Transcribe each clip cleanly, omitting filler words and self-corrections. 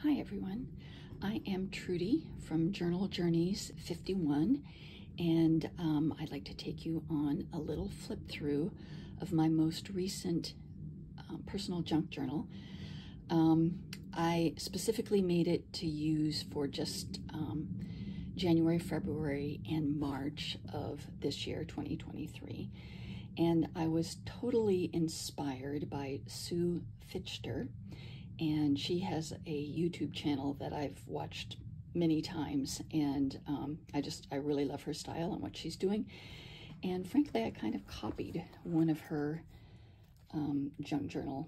Hi everyone, I am Trudy from Journal Journeys 51, and I'd like to take you on a little flip through of my most recent personal junk journal. I specifically made it to use for just January, February, and March of this year, 2023. And I was totally inspired by Fichter, and she has a YouTube channel that I've watched many times, and I really love her style and what she's doing. And frankly, I kind of copied one of her junk journal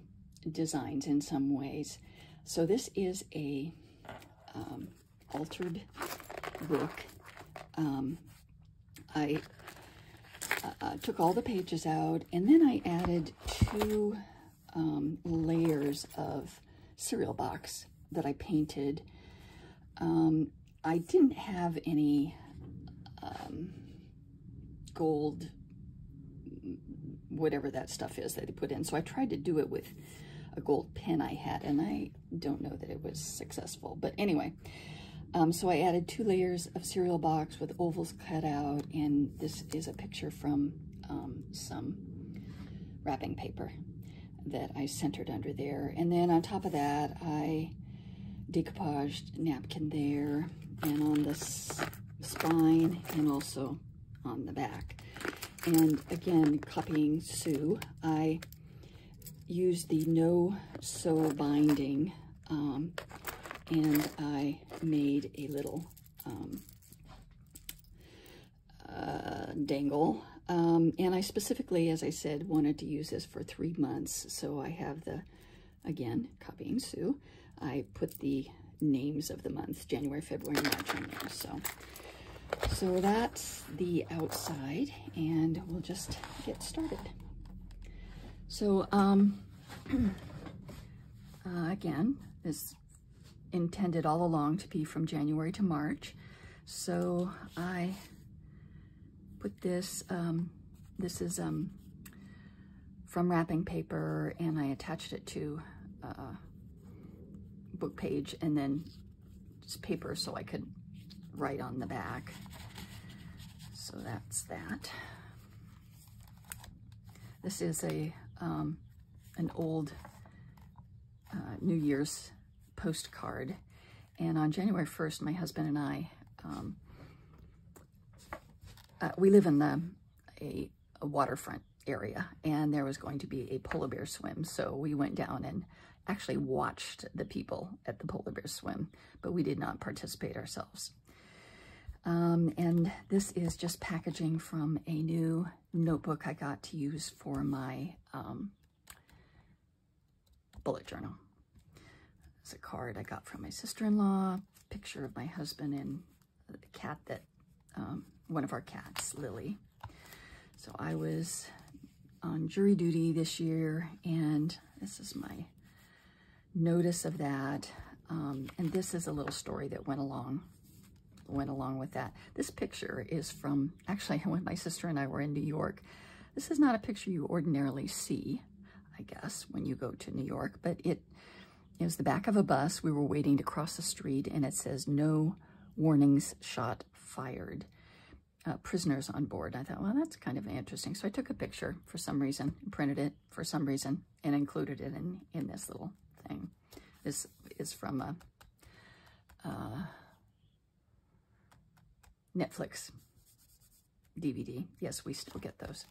designs in some ways. So this is a altered book. I took all the pages out, and then I added two layers of cereal box that I painted. I didn't have any gold, whatever that stuff is that they put in, so I tried to do it with a gold pen I had, and I don't know that it was successful. But anyway, so I added two layers of cereal box with ovals cut out, and this is a picture from some wrapping paper that I centered under there. And then on top of that, I decoupaged napkin there, and on the spine, and also on the back. And again, copying Sue, I used the no-sew binding, and I made a little dangle. And I specifically, as I said, wanted to use this for 3 months. So I have again, copying Sue, I put the names of the months, January, February, March on there. So that's the outside, and we'll just get started. So again, this intended all along to be from January to March. So I put this, this is from wrapping paper, and I attached it to a book page, and then just paper so I could write on the back. So that's that. This is an old New Year's postcard, and on January 1st, my husband and I, we live in a waterfront area, and there was going to be a polar bear swim. So we went down and actually watched the people at the polar bear swim, but we did not participate ourselves. And this is just packaging from a new notebook I got to use for my bullet journal. It's a card I got from my sister-in-law, picture of my husband and the cat that, one of our cats, Lily. So I was on jury duty this year, and this is my notice of that. And this is a little story that went along with that. This picture is from, actually, when my sister and I were in New York. This is not a picture you ordinarily see, I guess, when you go to New York, but it was the back of a bus. We were waiting to cross the street, and it says, "No warnings, shot fired. Prisoners on board." I thought, well, that's kind of interesting. So I took a picture for some reason, printed it for some reason, and included it in this little thing. This is from a Netflix DVD. Yes, we still get those.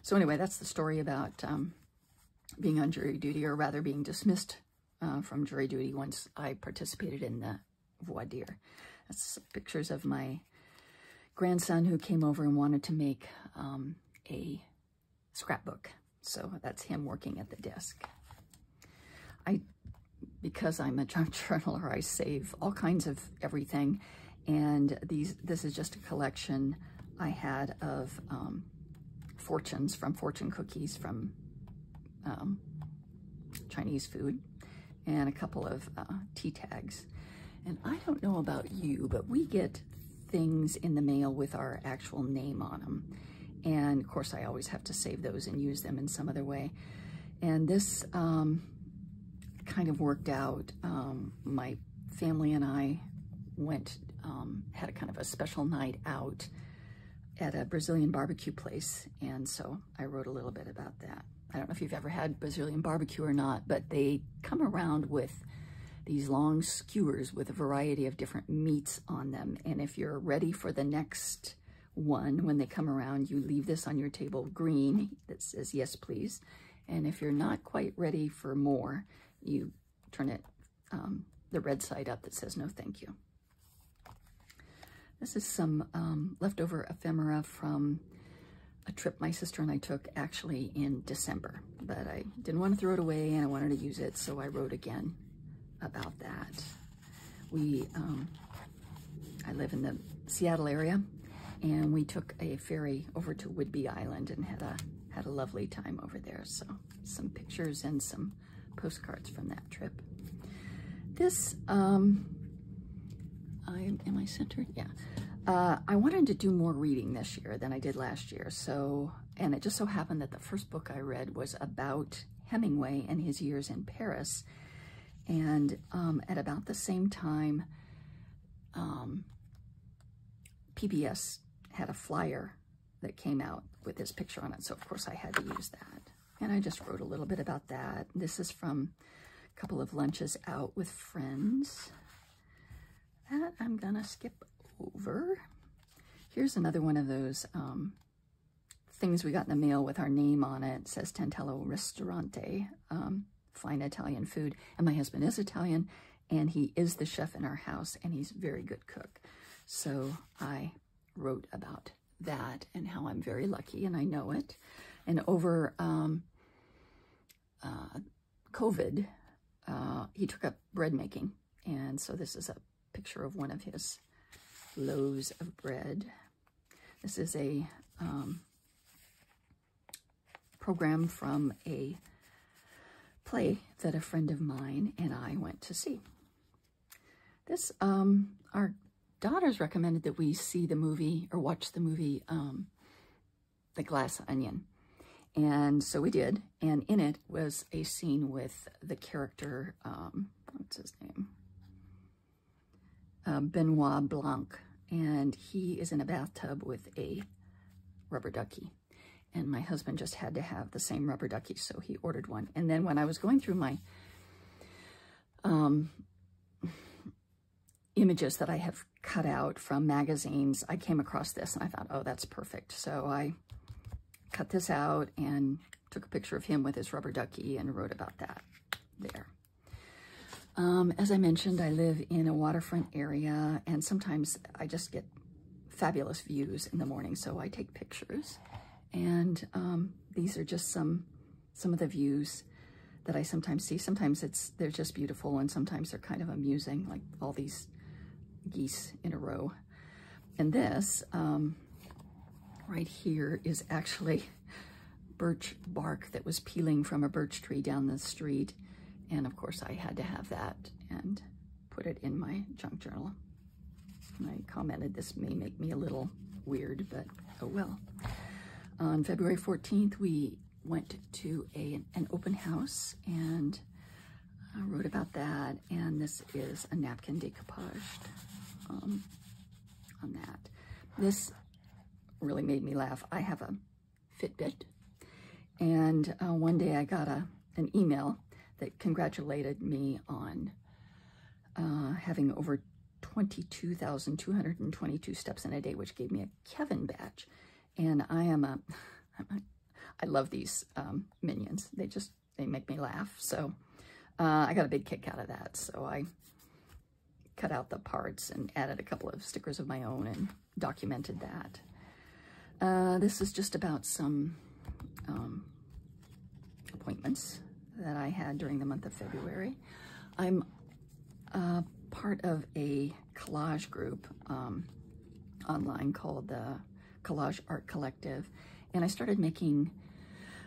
So anyway, that's the story about being on jury duty, or rather being dismissed from jury duty once I participated in the voir dire. That's pictures of my grandson who came over and wanted to make a scrapbook. So that's him working at the desk. Because I'm a junk journaler, I save all kinds of everything. And this is just a collection I had of fortunes, from fortune cookies from Chinese food, and a couple of tea tags. And I don't know about you, but we get things in the mail with our actual name on them. And of course, I always have to save those and use them in some other way. And this kind of worked out. My family and I went, had a kind of a special night out at a Brazilian barbecue place, and so I wrote a little bit about that. I don't know if you've ever had Brazilian barbecue or not, but they come around with these long skewers with a variety of different meats on them, and if you're ready for the next one, when they come around, you leave this on your table green that says yes please, and if you're not quite ready for more, you turn it the red side up that says no thank you. This is some leftover ephemera from a trip my sister and I took actually in December, but I didn't want to throw it away and I wanted to use it, so I wrote again about that. I live in the Seattle area, and we took a ferry over to Whidbey Island and had a lovely time over there. So some pictures and some postcards from that trip. This, am I centered? Yeah. I wanted to do more reading this year than I did last year. So, and it just so happened that the first book I read was about Hemingway and his years in Paris. And at about the same time, PBS had a flyer that came out with his picture on it. So of course I had to use that. And I just wrote a little bit about that. This is from a couple of lunches out with friends. That I'm gonna skip over. Here's another one of those things we got in the mail with our name on it. It says Tantello Ristorante, fine Italian food. And my husband is Italian, and he is the chef in our house, and he's a very good cook. So I wrote about that and how I'm very lucky, and I know it. And over COVID, he took up bread making. And so this is a picture of one of his loaves of bread. This is a program from a play that a friend of mine and I went to see. This, our daughters recommended that we see the movie or watch the movie, The Glass Onion. And so we did. And in it was a scene with the character, what's his name? Benoit Blanc. And he is in a bathtub with a rubber ducky. And my husband just had to have the same rubber ducky, so he ordered one. And then when I was going through my images that I have cut out from magazines, I came across this and I thought, oh, that's perfect. So I cut this out and took a picture of him with his rubber ducky and wrote about that there. As I mentioned, I live in a waterfront area, and sometimes I just get fabulous views in the morning, so I take pictures. And these are just some of the views that I sometimes see. Sometimes they're just beautiful, and sometimes they're kind of amusing, like all these geese in a row. And this right here is actually birch bark that was peeling from a birch tree down the street. And of course I had to have that and put it in my junk journal. And I commented, this may make me a little weird, but oh well. On February 14th, we went to an open house, and I wrote about that. And this is a napkin decoupaged on that. This really made me laugh. I have a Fitbit, and one day I got an email that congratulated me on having over 22,222 steps in a day, which gave me a Kevin badge. And I love these minions. They make me laugh. So I got a big kick out of that. So I cut out the parts and added a couple of stickers of my own and documented that. This is just about some appointments that I had during the month of February. I'm part of a collage group online called the Collage Art Collective, and I started making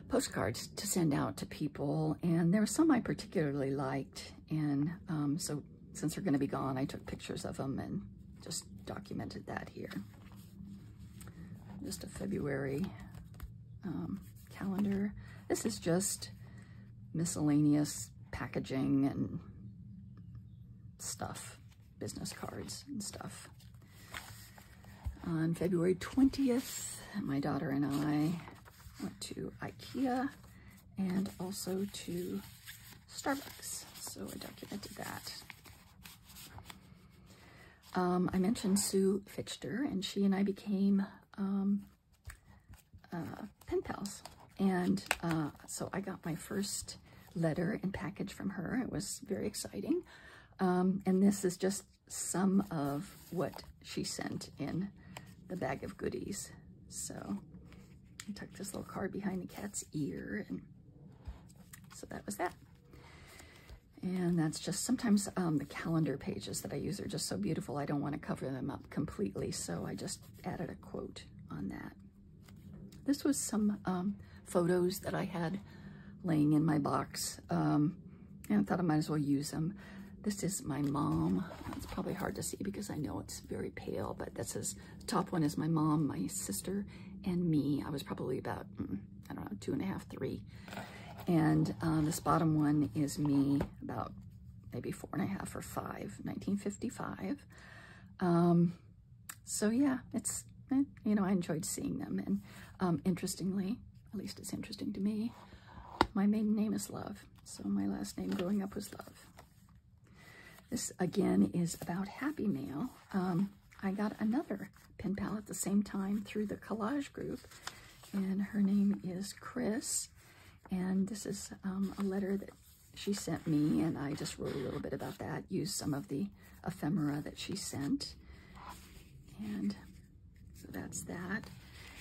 postcards to send out to people, and there were some I particularly liked, and so since they're going to be gone, I took pictures of them and just documented that here. Just a February calendar. This is just miscellaneous packaging and stuff, business cards and stuff. On February 20th, my daughter and I went to IKEA and also to Starbucks, so I documented that. I mentioned Sue Fichter, and she and I became pen pals. And so I got my first letter and package from her. It was very exciting. And this is just some of what she sent in the bag of goodies. So I tucked this little card behind the cat's ear, and so that was that. And that's just sometimes the calendar pages that I use are just so beautiful. I don't want to cover them up completely, so I just added a quote on that. This was some photos that I had laying in my box, and I thought I might as well use them. This is my mom. It's probably hard to see because I know it's very pale, but this is, the top one is my mom, my sister, and me. I was probably about, I don't know, 2.5, 3. And this bottom one is me, about maybe 4.5 or 5, 1955. So yeah, it's, you know, I enjoyed seeing them. And interestingly, at least it's interesting to me, my maiden name is Love. So my last name growing up was Love. This again is about Happy Mail. I got another pen pal at the same time through the Collage group, and her name is Chris. And this is a letter that she sent me, and I just wrote a little bit about that, used some of the ephemera that she sent. And so that's that.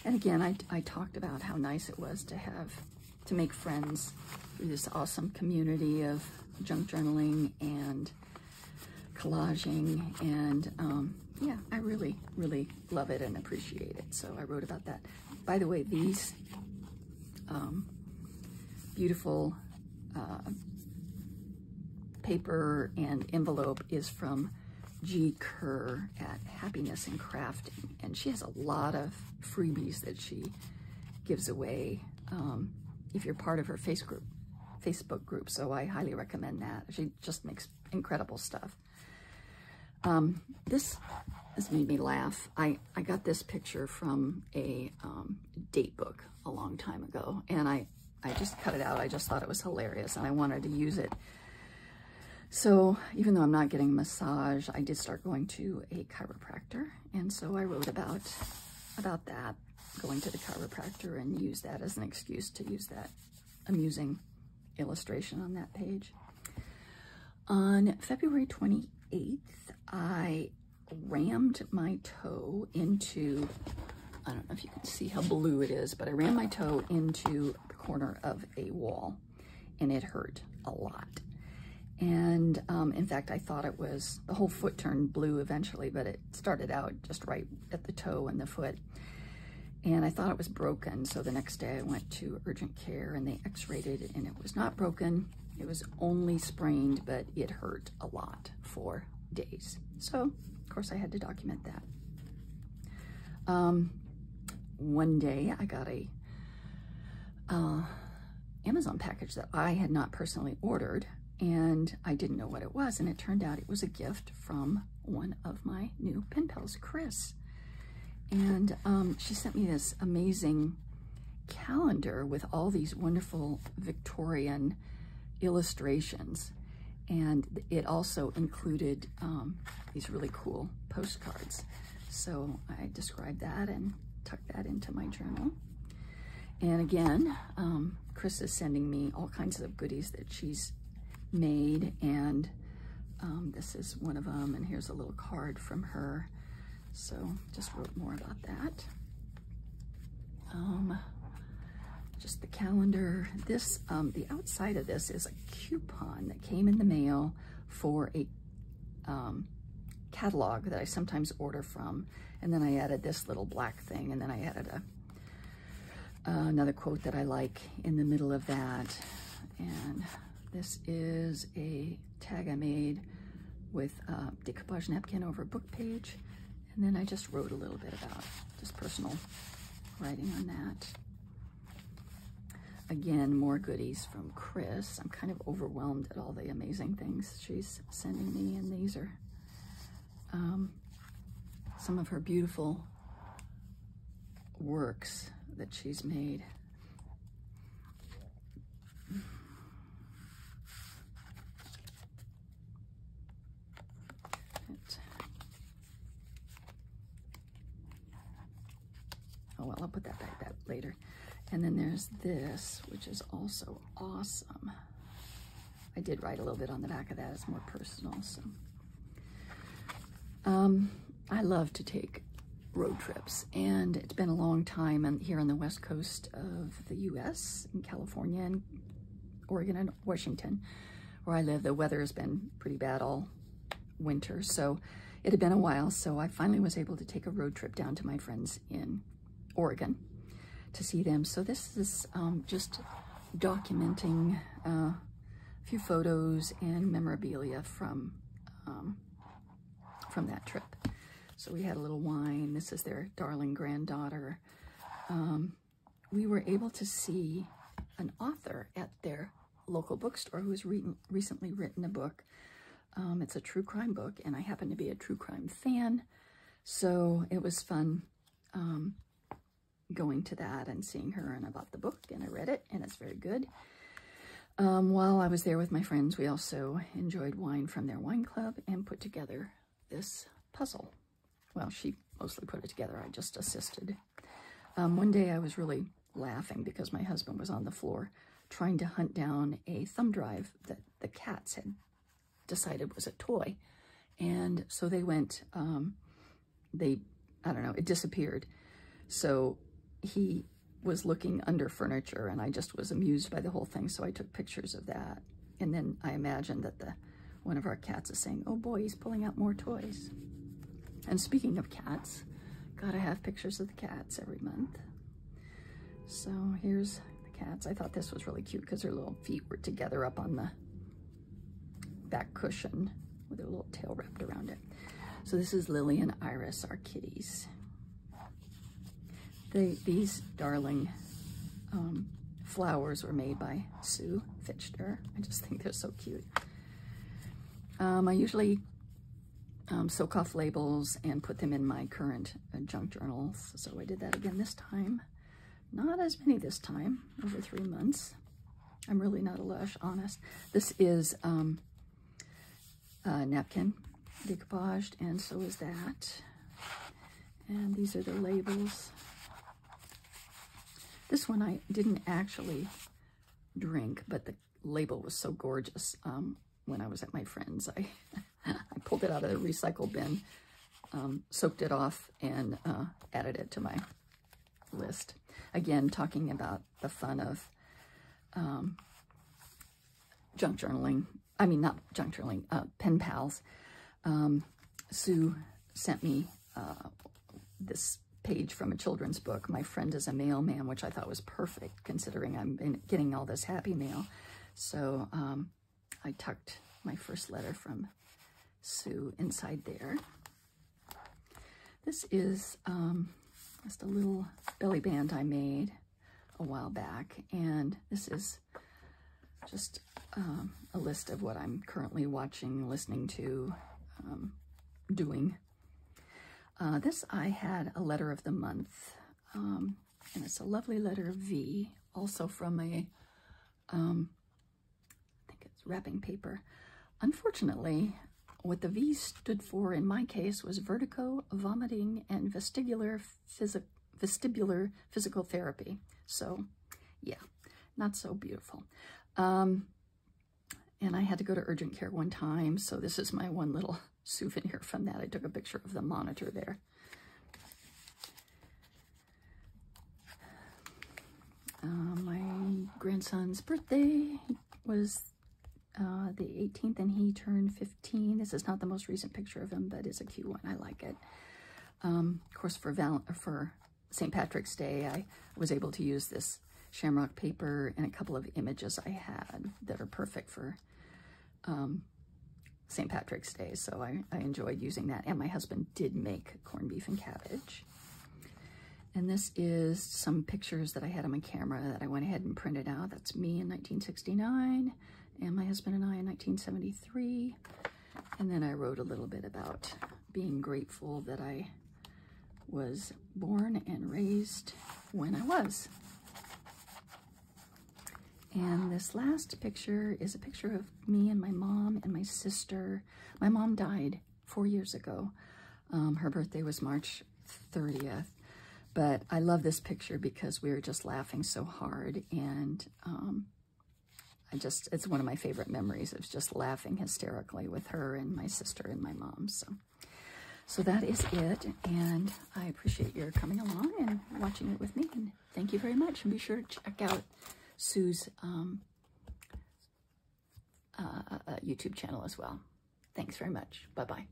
And again, I talked about how nice it was to make friends through this awesome community of junk journaling and collaging. And yeah, I really, really love it and appreciate it. So I wrote about that. By the way, these beautiful paper and envelope is from G. Kerr at Happiness and Crafting, and she has a lot of freebies that she gives away if you're part of her Facebook group, so I highly recommend that. She just makes incredible stuff. This made me laugh. I got this picture from a date book a long time ago, and I just cut it out. I just thought it was hilarious, and I wanted to use it. So even though I'm not getting a massage, I did start going to a chiropractor, and so I wrote about that, going to the chiropractor, and used that as an excuse to use that amusing illustration on that page. On February 28th, I rammed my toe into, I don't know if you can see how blue it is, but I rammed my toe into the corner of a wall, and it hurt a lot. And in fact, I thought it was, the whole foot turned blue eventually, but it started out just right at the toe and the foot. And I thought it was broken. So the next day I went to urgent care, and they x-rayed it, and it was not broken. It was only sprained, but it hurt a lot for days. So of course I had to document that. One day I got a Amazon package that I had not personally ordered, and I didn't know what it was, and it turned out it was a gift from one of my new pen pals, Chris. And she sent me this amazing calendar with all these wonderful Victorian illustrations, and it also included these really cool postcards. So I described that and tucked that into my journal. And again, Chris is sending me all kinds of goodies that she's made, and this is one of them, and here's a little card from her. So just wrote more about that. Just the calendar. This, the outside of this is a coupon that came in the mail for a catalog that I sometimes order from, and then I added this little black thing, and then I added another quote that I like in the middle of that. And this is a tag I made with a decoupage napkin over a book page, and then I just wrote a little bit about just personal writing on that. again, more goodies from Chris. I'm kind of overwhelmed at all the amazing things she's sending me, and these are some of her beautiful works that she's made. Oh, well, I'll put that back later. And then there's this, which is also awesome. I did write a little bit on the back of that. It's more personal. So, I love to take road trips, and it's been a long time here on the west coast of the U.S., in California and Oregon and Washington, where I live. The weather has been pretty bad all winter, so it had been a while. So I finally was able to take a road trip down to my friends in Oregon to see them. So this is just documenting a few photos and memorabilia from that trip. So we had a little wine. This is their darling granddaughter. We were able to see an author at their local bookstore who's recently written a book. It's a true crime book, and I happen to be a true crime fan, so it was fun going to that and seeing her and about the book, and I read it, and it's very good. While I was there with my friends, we also enjoyed wine from their wine club and put together this puzzle. Well, she mostly put it together. I just assisted. One day I was really laughing because my husband was on the floor trying to hunt down a thumb drive that the cats had decided was a toy. And so they went, I don't know, it disappeared. So he was looking under furniture, and I just was amused by the whole thing. So I took pictures of that. And then I imagined that one of our cats is saying, oh boy, he's pulling out more toys. And speaking of cats, gotta have pictures of the cats every month. So here's the cats. I thought this was really cute because their little feet were together up on the back cushion with their little tail wrapped around it. So this is Lily and Iris, our kitties. These darling flowers were made by Sue Fichter. I just think they're so cute. I usually soak off labels and put them in my current junk journals. So I did that again this time. Not as many this time, over 3 months. I'm really not a lush, honest. This is napkin decoupaged, and so is that. And these are the labels. This one I didn't actually drink, but the label was so gorgeous. When I was at my friend's, I pulled it out of the recycle bin, soaked it off, and added it to my list. Again, talking about the fun of junk journaling. I mean, not junk journaling, pen pals. Sue sent me this page from a children's book, My Friend is a Mailman, which I thought was perfect considering I've been getting all this happy mail. So I tucked my first letter from Sue inside there. This is just a little belly band I made a while back, and this is just a list of what I'm currently watching, listening to, doing. This I had a letter of the month, and it's a lovely letter V, also from a, I think it's wrapping paper. Unfortunately, what the V stood for in my case was vertigo, vomiting, and vestibular physical therapy. So, yeah, not so beautiful. And I had to go to urgent care one time, so this is my one little souvenir from that. I took a picture of the monitor there. My grandson's birthday was the 18th, and he turned 15. This is not the most recent picture of him, but it's a cute one. I like it. Of course, for St. Patrick's Day, I was able to use this shamrock paper and a couple of images I had that are perfect for St. Patrick's Day, so I enjoyed using that. And my husband did make corned beef and cabbage. And this is some pictures that I had on my camera that I went ahead and printed out. That's me in 1969 and my husband and I in 1973. And then I wrote a little bit about being grateful that I was born and raised when I was. And this last picture is a picture of me and my mom and my sister. My mom died 4 years ago. Her birthday was March 30th. But I love this picture because we were just laughing so hard, and it's one of my favorite memories of just laughing hysterically with her and my sister and my mom. So that is it, and I appreciate your coming along and watching it with me, and thank you very much. And be sure to check out Sue's YouTube channel as well. Thanks very much. Bye-bye.